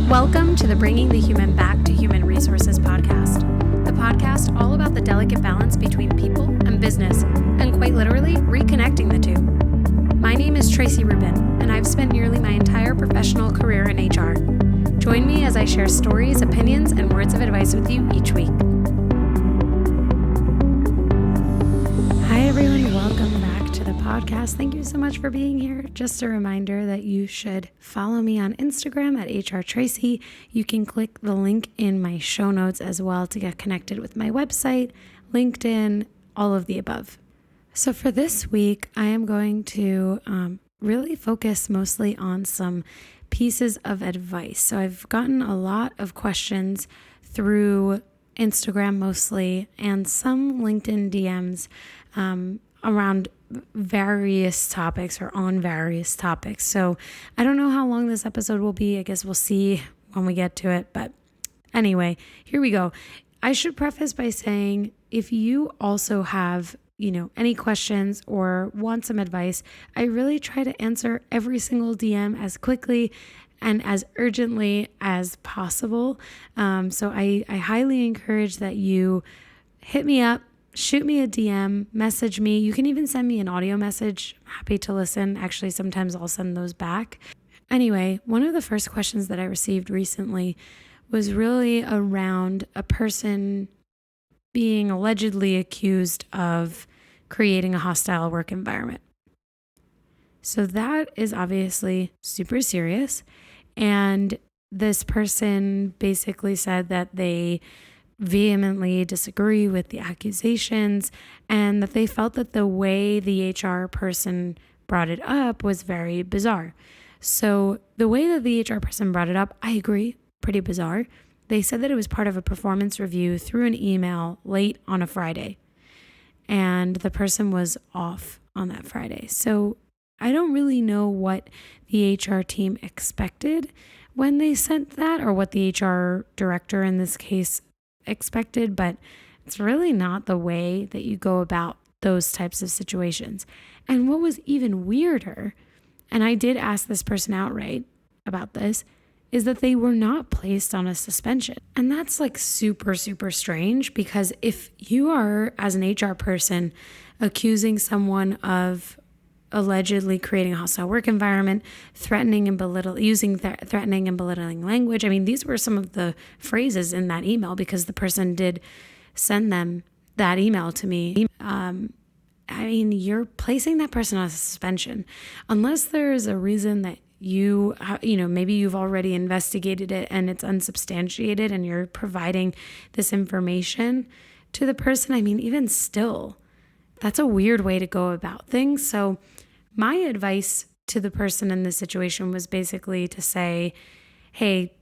Welcome to the Bringing the Human Back to Human Resources podcast, the podcast all about the delicate balance between people and business, and quite literally reconnecting the two. My name is Traci Rubin, and I've spent nearly my entire professional career in HR. Join me as I share stories, opinions, and words of advice with you each week. Hi, everyone. Welcome back to the podcast. Thank you so much for being here. Just a reminder that you should follow me on Instagram at hrtraci. You can click the link in my show notes as well to get connected with my website, LinkedIn, all of the above. So for this week, I am going to really focus mostly on some pieces of advice. So I've gotten a lot of questions through Instagram mostly and some LinkedIn DMs around various topics or on various topics. So I don't know how long this episode will be. I guess we'll see when we get to it. But anyway, here we go. I should preface by saying if you also have any questions or want some advice, I really try to answer every single DM as quickly and as urgently as possible. So I highly encourage that you hit me up, shoot me a DM, message me. You can even send me an audio message. I'm happy to listen. Actually, sometimes I'll send those back. Anyway, one of the first questions that I received recently was really around a person being allegedly accused of creating a hostile work environment. So that is obviously super serious. And this person basically said that they vehemently disagree with the accusations and that they felt that the way the HR person brought it up was very bizarre. So the way that the HR person brought it up, I agree, pretty bizarre. They said that it was part of a performance review through an email late on a Friday, and the person was off on that Friday. So I don't really know what the HR team expected when they sent that, or what the HR director in this case expected, but it's really not the way that you go about those types of situations. And what was even weirder, and I did ask this person outright about this, is that they were not placed on a suspension. And that's like super, super strange, because if you are, as an HR person, accusing someone of allegedly creating a hostile work environment, threatening and threatening and belittling language. I mean, these were some of the phrases in that email, because the person did send them that email to me. I mean, you're placing that person on a suspension unless there is a reason that maybe you've already investigated it and it's unsubstantiated and you're providing this information to the person. I mean, even still, that's a weird way to go about things. So my advice to the person in this situation was basically to say, hey,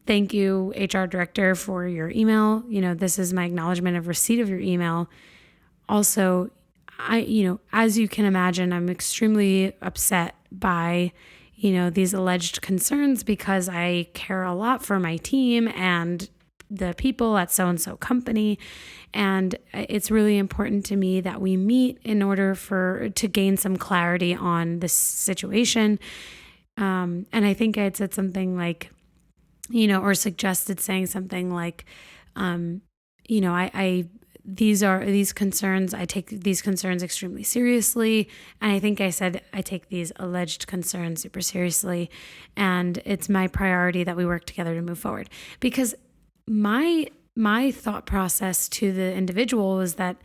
thank you, HR director, for your email. This is my acknowledgement of receipt of your email. Also, as you can imagine, I'm extremely upset by these alleged concerns, because I care a lot for my team and the people at so-and-so company. And it's really important to me that we meet in order to gain some clarity on this situation. And I think I had said something like, or suggested saying something like, these concerns, I take these concerns extremely seriously. And I think I said, I take these alleged concerns super seriously. And it's my priority that we work together to move forward. Because my thought process to the individual was that,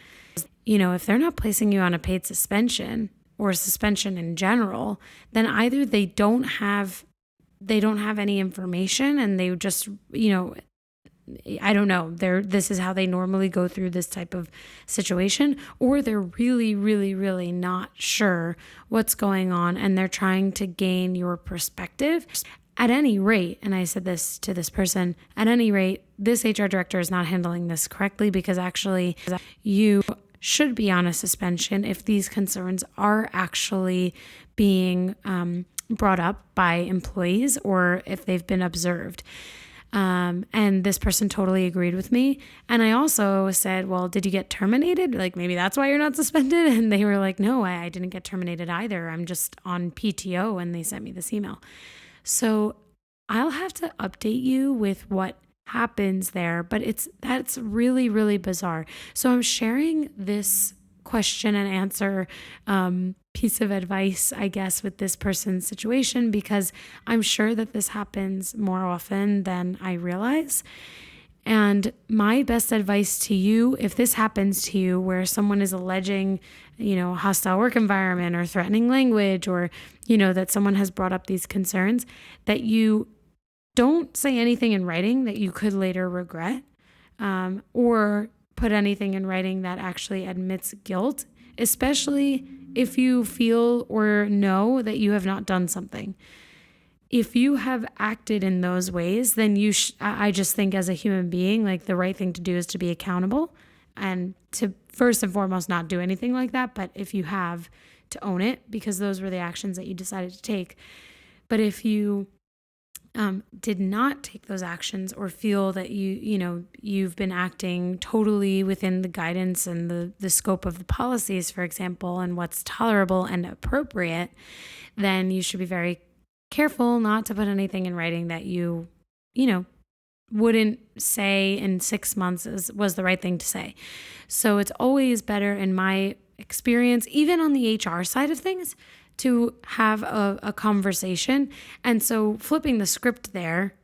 if they're not placing you on a paid suspension or suspension in general, then either they don't have any information and they just, I don't know, this is how they normally go through this type of situation, or they're really, really, really not sure what's going on and they're trying to gain your perspective. At any rate, and I said this to this person, at any rate, this HR director is not handling this correctly, because actually you should be on a suspension if these concerns are actually being brought up by employees or if they've been observed. And this person totally agreed with me. And I also said, well, did you get terminated? Like, maybe that's why you're not suspended. And they were like, no, I didn't get terminated either. I'm just on PTO and they sent me this email. So I'll have to update you with what happens there, but that's really, really bizarre. So I'm sharing this question and answer piece of advice, I guess, with this person's situation because I'm sure that this happens more often than I realize. And my best advice to you, if this happens to you where someone is alleging, hostile work environment or threatening language, or, that someone has brought up these concerns, that you don't say anything in writing that you could later regret, or put anything in writing that actually admits guilt, especially if you feel or know that you have not done something. If you have acted in those ways, then I just think as a human being, like the right thing to do is to be accountable and to first and foremost not do anything like that. But if you have, to own it, because those were the actions that you decided to take. But if you did not take those actions or feel that you've been acting totally within the guidance and the scope of the policies, for example, and what's tolerable and appropriate, then you should be very careful not to put anything in writing that you wouldn't say in 6 months was the right thing to say. So it's always better, in my experience, even on the HR side of things, to have a conversation. And so flipping the script there,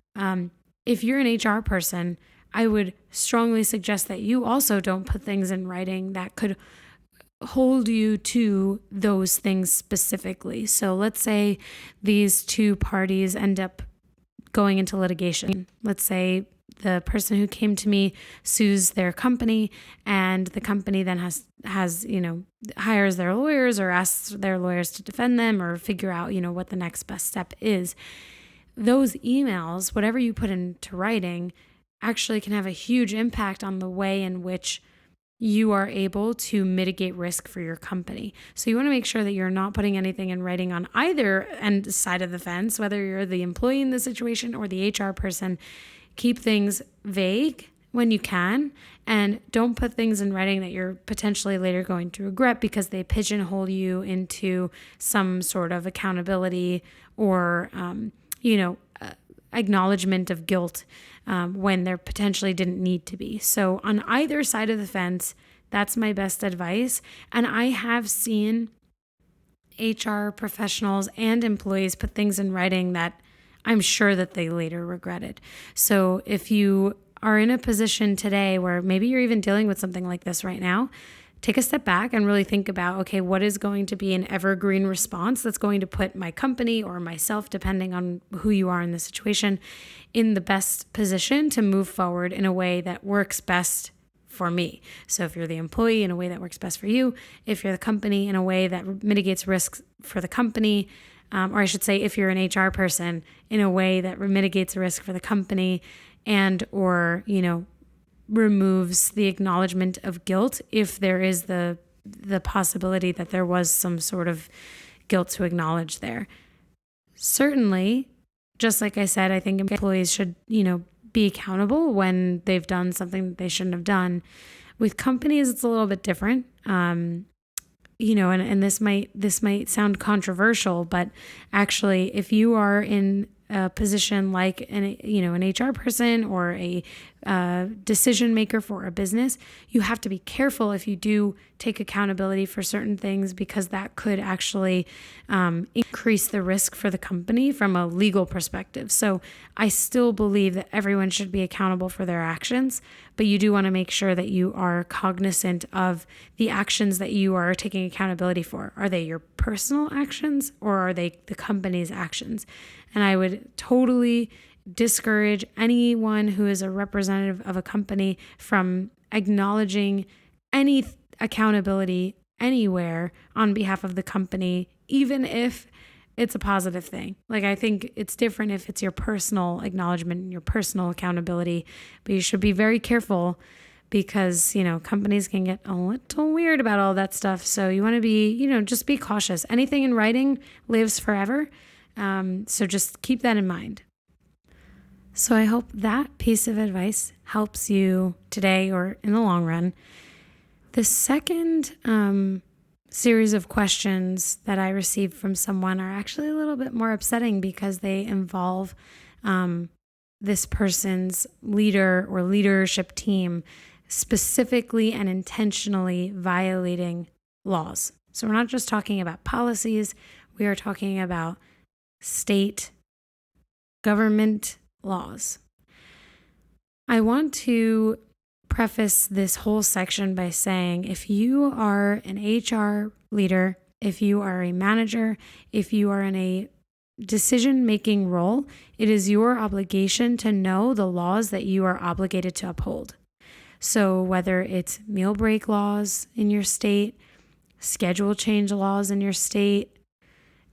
if you're an HR person, I would strongly suggest that you also don't put things in writing that could hold you to those things specifically. So let's say these two parties end up going into litigation. Let's say the person who came to me sues their company, and the company then has hires their lawyers or asks their lawyers to defend them or figure out, what the next best step is. Those emails, whatever you put into writing, actually can have a huge impact on the way in which you are able to mitigate risk for your company. So you want to make sure that you're not putting anything in writing on either end side of the fence, whether you're the employee in the situation or the HR person. Keep things vague when you can, and don't put things in writing that you're potentially later going to regret because they pigeonhole you into some sort of accountability or, acknowledgement of guilt when there potentially didn't need to be. So on either side of the fence, that's my best advice. And I have seen HR professionals and employees put things in writing that I'm sure that they later regretted. So if you are in a position today where maybe you're even dealing with something like this right now, take a step back and really think about, okay, what is going to be an evergreen response that's going to put my company or myself, depending on who you are in the situation, in the best position to move forward in a way that works best for me. So if you're the employee, in a way that works best for you. If you're the company, in a way that mitigates risks for the company. Or I should say, if you're an HR person, in a way that mitigates risk for the company and or, removes the acknowledgement of guilt if there is the possibility that there was some sort of guilt to acknowledge there. Certainly, just like I said, I think employees should, be accountable when they've done something that they shouldn't have done. With companies, it's a little bit different. And this might sound controversial, but actually, if you are in a position like an HR person or a decision maker for a business, you have to be careful if you do take accountability for certain things, because that could actually increase the risk for the company from a legal perspective. So I still believe that everyone should be accountable for their actions, but you do want to make sure that you are cognizant of the actions that you are taking accountability for. Are they your personal actions or are they the company's actions? And I would totally discourage anyone who is a representative of a company from acknowledging any accountability anywhere on behalf of the company, even if it's a positive thing. Like, I think it's different if it's your personal acknowledgement and your personal accountability, but you should be very careful because, companies can get a little weird about all that stuff. So you want to be, just be cautious. Anything in writing lives forever. So just keep that in mind. So I hope that piece of advice helps you today or in the long run. The second series of questions that I received from someone are actually a little bit more upsetting because they involve this person's leader or leadership team specifically and intentionally violating laws. So we're not just talking about policies, we are talking about state government laws. I want to preface this whole section by saying if you are an HR leader, if you are a manager, if you are in a decision-making role, it is your obligation to know the laws that you are obligated to uphold. So whether it's meal break laws in your state, schedule change laws in your state,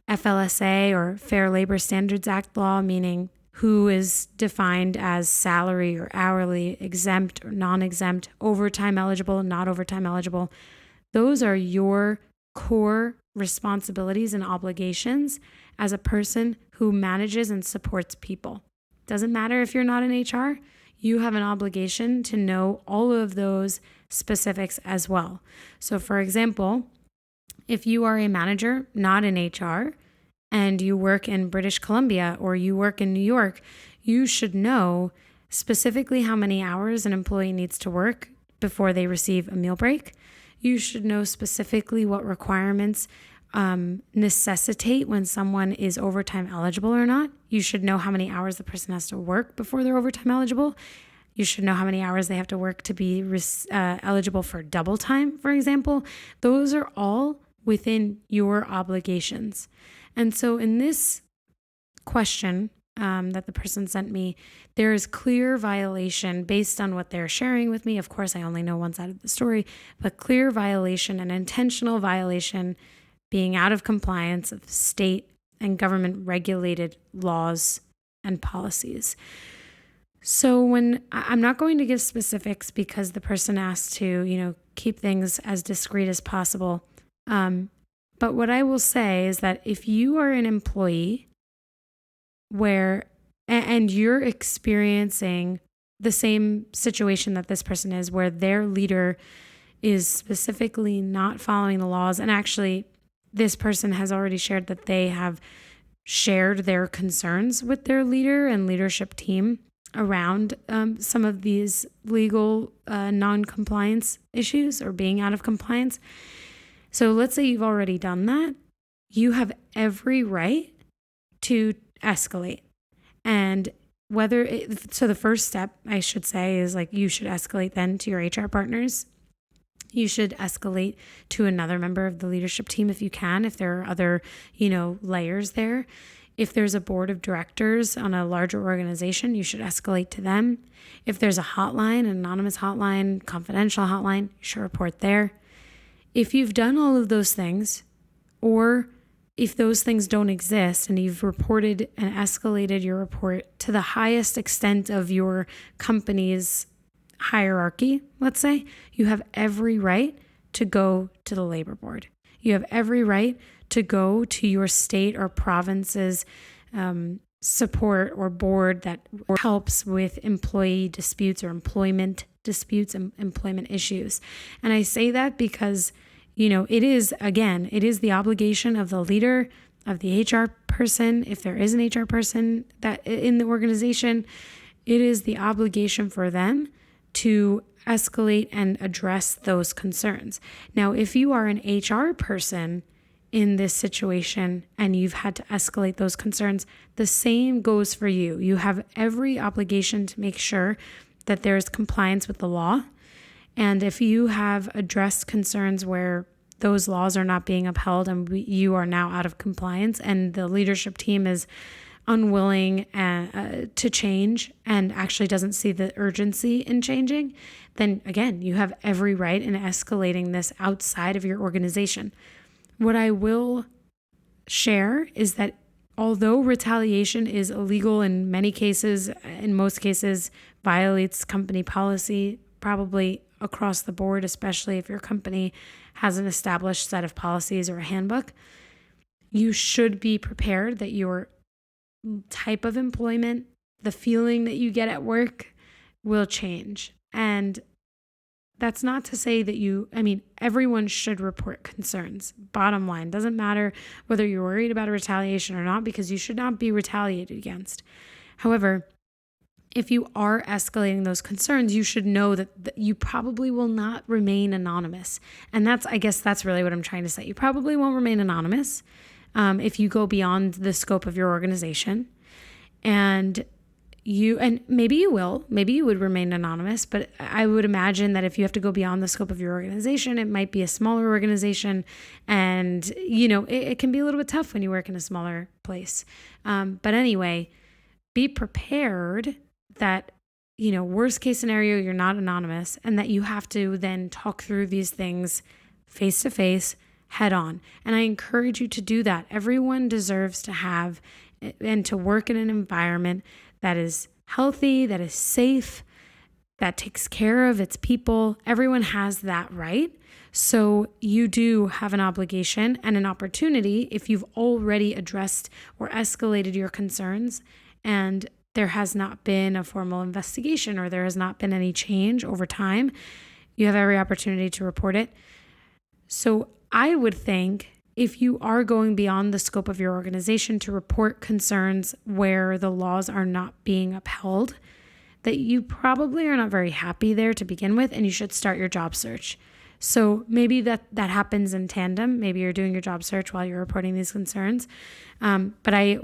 FLSA or Fair Labor Standards Act law, meaning who is defined as salary or hourly, exempt or non-exempt, overtime eligible, not overtime eligible. Those are your core responsibilities and obligations as a person who manages and supports people. Doesn't matter if you're not in HR, you have an obligation to know all of those specifics as well. So for example, if you are a manager not in HR and you work in British Columbia or you work in New York, you should know specifically how many hours an employee needs to work before they receive a meal break. You should know specifically what requirements necessitate when someone is overtime eligible or not. You should know how many hours the person has to work before they're overtime eligible. You should know how many hours they have to work to be eligible for double time, for example. Those are all within your obligations. And so in this question that the person sent me, there is clear violation based on what they're sharing with me. Of course, I only know one side of the story, but clear violation and intentional violation being out of compliance of state and government regulated laws and policies. So when I'm not going to give specifics because the person asked to, keep things as discreet as possible. But what I will say is that if you are an employee and you're experiencing the same situation that this person is, where their leader is specifically not following the laws, and actually this person has already shared that they have shared their concerns with their leader and leadership team around some of these legal non-compliance issues or being out of compliance. So let's say you've already done that. You have every right to escalate. And so the first step, I should say, is you should escalate then to your HR partners. You should escalate to another member of the leadership team if you can, if there are other, layers there. If there's a board of directors on a larger organization, you should escalate to them. If there's a hotline, an anonymous hotline, confidential hotline, you should report there. If you've done all of those things, or if those things don't exist and you've reported and escalated your report to the highest extent of your company's hierarchy, let's say, you have every right to go to the labor board. You have every right to go to your state or province's support or board that helps with employee disputes or employment disputes and employment issues. And I say that because, it is the obligation of the leader, of the HR person, if there is an HR person that in the organization, it is the obligation for them to escalate and address those concerns. Now, if you are an HR person in this situation and you've had to escalate those concerns, the same goes for you. You have every obligation to make sure that there's compliance with the law. And if you have addressed concerns where those laws are not being upheld and you are now out of compliance and the leadership team is unwilling to change and actually doesn't see the urgency in changing, then again, you have every right in escalating this outside of your organization. What I will share is that although retaliation is illegal in many cases, in most cases violates company policy, probably across the board, especially if your company has an established set of policies or a handbook, you should be prepared that your type of employment, the feeling that you get at work will change. And that's not to say that everyone should report concerns. Bottom line, doesn't matter whether you're worried about a retaliation or not, because you should not be retaliated against. However, if you are escalating those concerns, you should know that you probably will not remain anonymous. And I guess that's really what I'm trying to say. You probably won't remain anonymous if you go beyond the scope of your organization. And maybe you will, maybe you would remain anonymous, but I would imagine that if you have to go beyond the scope of your organization, it might be a smaller organization. And, it can be a little bit tough when you work in a smaller place. But anyway, be prepared that, worst case scenario, you're not anonymous, and that you have to then talk through these things face to face, head on. And I encourage you to do that. Everyone deserves to have and to work in an environment that is healthy, that is safe, that takes care of its people. Everyone has that right. So you do have an obligation and an opportunity, if you've already addressed or escalated your concerns and there has not been a formal investigation or there has not been any change over time, you have every opportunity to report it. So I would think if you are going beyond the scope of your organization to report concerns where the laws are not being upheld, that you probably are not very happy there to begin with, and you should start your job search. So maybe that happens in tandem. Maybe you're doing your job search while you're reporting these concerns. But I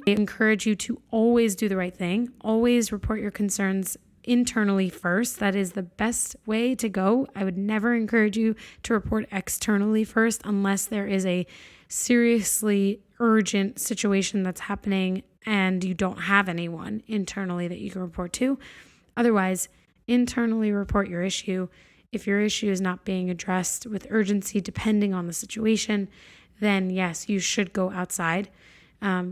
encourage you to always do the right thing. Always report your concerns internally first. That is the best way to go. I would never encourage you to report externally first unless there is a seriously urgent situation that's happening and you don't have anyone internally that you can report to. Otherwise, internally report your issue. If your issue is not being addressed with urgency, depending on the situation, then yes, you should go outside.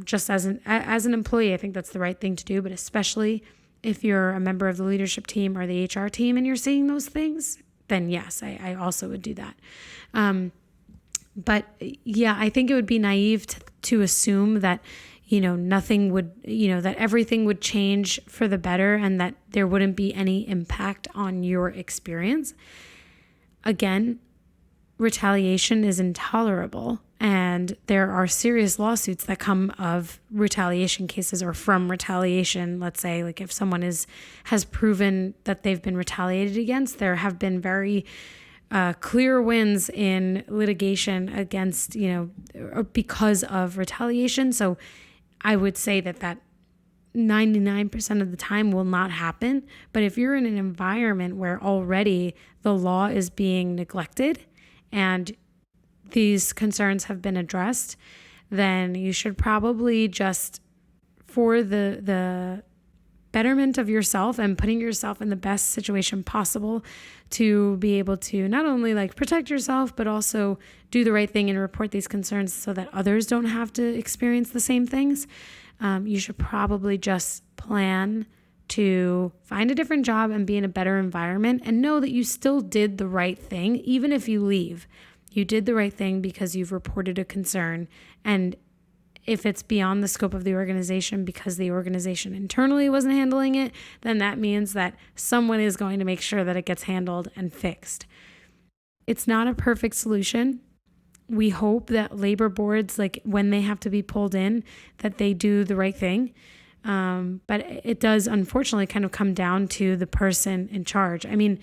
Just as an employee, I think that's the right thing to do, but especially if you're a member of the leadership team or the HR team and you're seeing those things, then yes, I also would do that. But yeah, I think it would be naive to assume that, nothing would, that everything would change for the better and that there wouldn't be any impact on your experience. Again, retaliation is intolerable, and there are serious lawsuits that come of retaliation cases or from retaliation. Let's say, like if someone has proven that they've been retaliated against, there have been very clear wins in litigation against, because of retaliation. So I would say that 99% of the time will not happen. But if you're in an environment where already the law is being neglected and these concerns have been addressed, then you should probably just, for the betterment of yourself and putting yourself in the best situation possible to be able to not only protect yourself, but also do the right thing and report these concerns so that others don't have to experience the same things. You should probably just plan to find a different job and be in a better environment and know that you still did the right thing. Even if you leave, you did the right thing because you've reported a concern. And if it's beyond the scope of the organization because the organization internally wasn't handling it, then that means that someone is going to make sure that it gets handled and fixed. It's not a perfect solution. We hope that labor boards, when they have to be pulled in, that they do the right thing. But it does unfortunately kind of come down to the person in charge. I mean,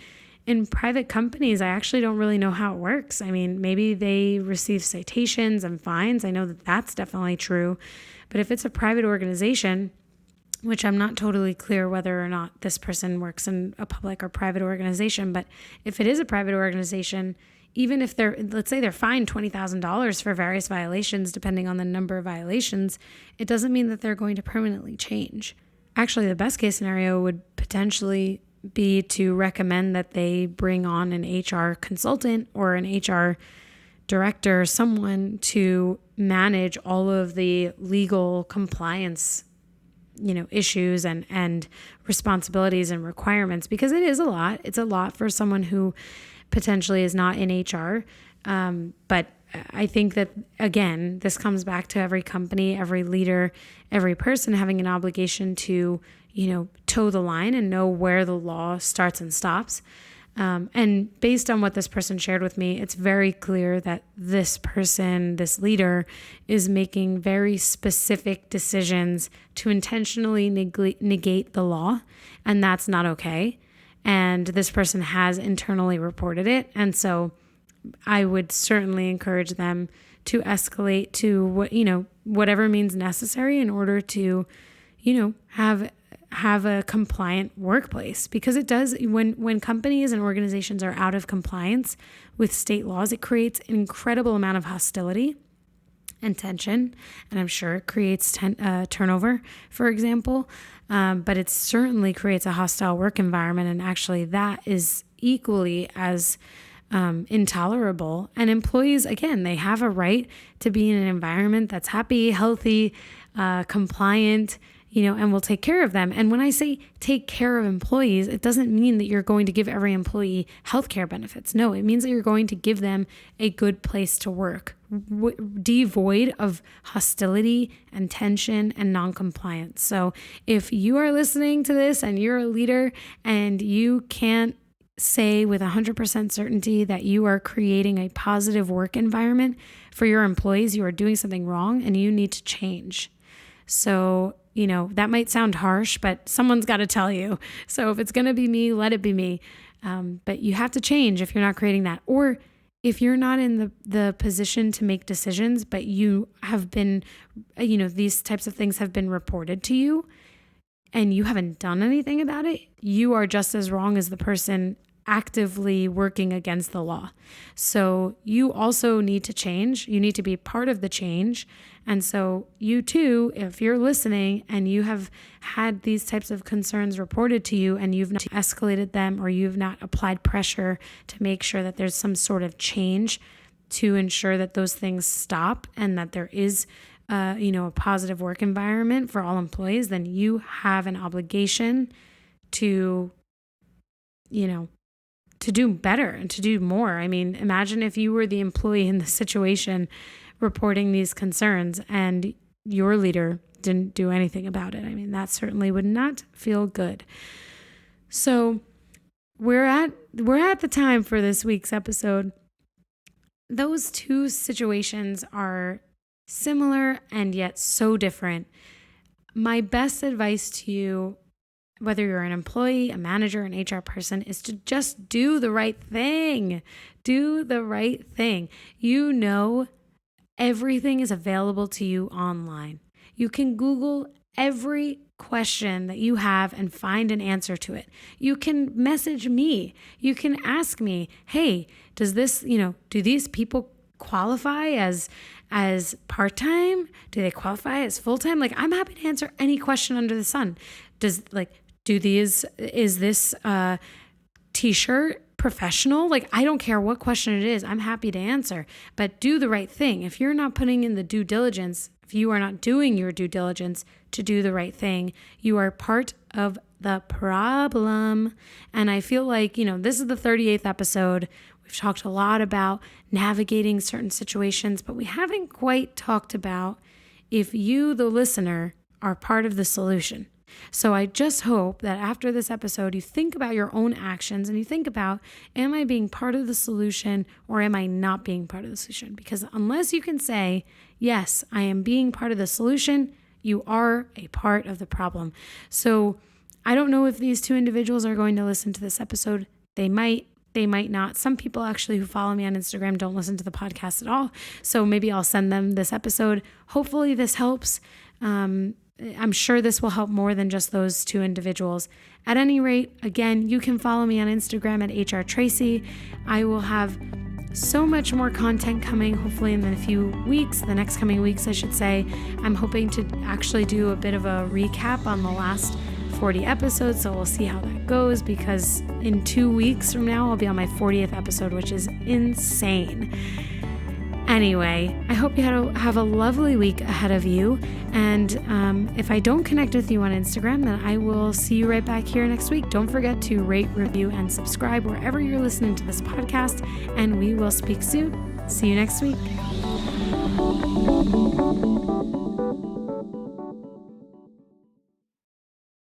in private companies, I actually don't really know how it works. I mean, maybe they receive citations and fines. I know that that's definitely true. But if it's a private organization, which I'm not totally clear whether or not this person works in a public or private organization, but if it is a private organization, even if let's say they're fined $20,000 for various violations, depending on the number of violations, it doesn't mean that they're going to permanently change. Actually, the best case scenario would potentially be to recommend that they bring on an HR consultant or an HR director, someone to manage all of the legal compliance, issues and responsibilities and requirements, because it is a lot. It's a lot for someone who potentially is not in HR. But I think that, again, this comes back to every company, every leader, every person having an obligation to toe the line and know where the law starts and stops. And based on what this person shared with me, it's very clear that this person, this leader, is making very specific decisions to intentionally negate the law, and that's not okay. And this person has internally reported it. And so I would certainly encourage them to escalate to whatever means necessary in order to, have a compliant workplace, because it does, when companies and organizations are out of compliance with state laws, it creates an incredible amount of hostility and tension, and I'm sure it creates turnover, for example, but it certainly creates a hostile work environment, and actually that is equally as intolerable. And employees, again, they have a right to be in an environment that's happy, healthy, compliant, and we'll take care of them. And when I say take care of employees, it doesn't mean that you're going to give every employee healthcare benefits. No, it means that you're going to give them a good place to work, devoid of hostility and tension and non-compliance. So if you are listening to this and you're a leader and you can't say with 100% certainty that you are creating a positive work environment for your employees, you are doing something wrong and you need to change. So that might sound harsh, but someone's got to tell you. So if it's going to be me, let it be me. But you have to change if you're not creating that. Or if you're not in the position to make decisions, but you have been, these types of things have been reported to you and you haven't done anything about it, you are just as wrong as the person actively working against the law. So you also need to change. You need to be part of the change. And so you too, if you're listening and you have had these types of concerns reported to you and you've not escalated them, or you've not applied pressure to make sure that there's some sort of change to ensure that those things stop and that there is a positive work environment for all employees, then you have an obligation to do better and to do more. I mean, imagine if you were the employee in the situation reporting these concerns and your leader didn't do anything about it. I mean, that certainly would not feel good. So we're at the time for this week's episode. Those two situations are similar and yet so different. My best advice to you, whether you're an employee, a manager, an HR person, is to just do the right thing. Do the right thing. Everything is available to you online. You can Google every question that you have and find an answer to it. You can message me. You can ask me, hey, do these people qualify as part-time? Do they qualify as full-time? I'm happy to answer any question under the sun. Is this t-shirt professional? I don't care what question it is. I'm happy to answer, but do the right thing. If you're not putting in the due diligence, if you are not doing your due diligence to do the right thing, you are part of the problem. And I feel like, this is the 38th episode. We've talked a lot about navigating certain situations, but we haven't quite talked about if you, the listener, are part of the solution. So I just hope that after this episode, you think about your own actions and you think about, am I being part of the solution or am I not being part of the solution? Because unless you can say, yes, I am being part of the solution, you are a part of the problem. So I don't know if these two individuals are going to listen to this episode. They might not. Some people actually who follow me on Instagram don't listen to the podcast at all. So maybe I'll send them this episode. Hopefully this helps. I'm sure this will help more than just those two individuals. At any rate, again, you can follow me on Instagram at hrtraci. I will have so much more content coming, hopefully in the next coming weeks, I should say. I'm hoping to actually do a bit of a recap on the last 40 episodes, so we'll see how that goes, because in 2 weeks from now, I'll be on my 40th episode, which is insane. Anyway, I hope you have a lovely week ahead of you. And if I don't connect with you on Instagram, then I will see you right back here next week. Don't forget to rate, review, and subscribe wherever you're listening to this podcast. And we will speak soon. See you next week.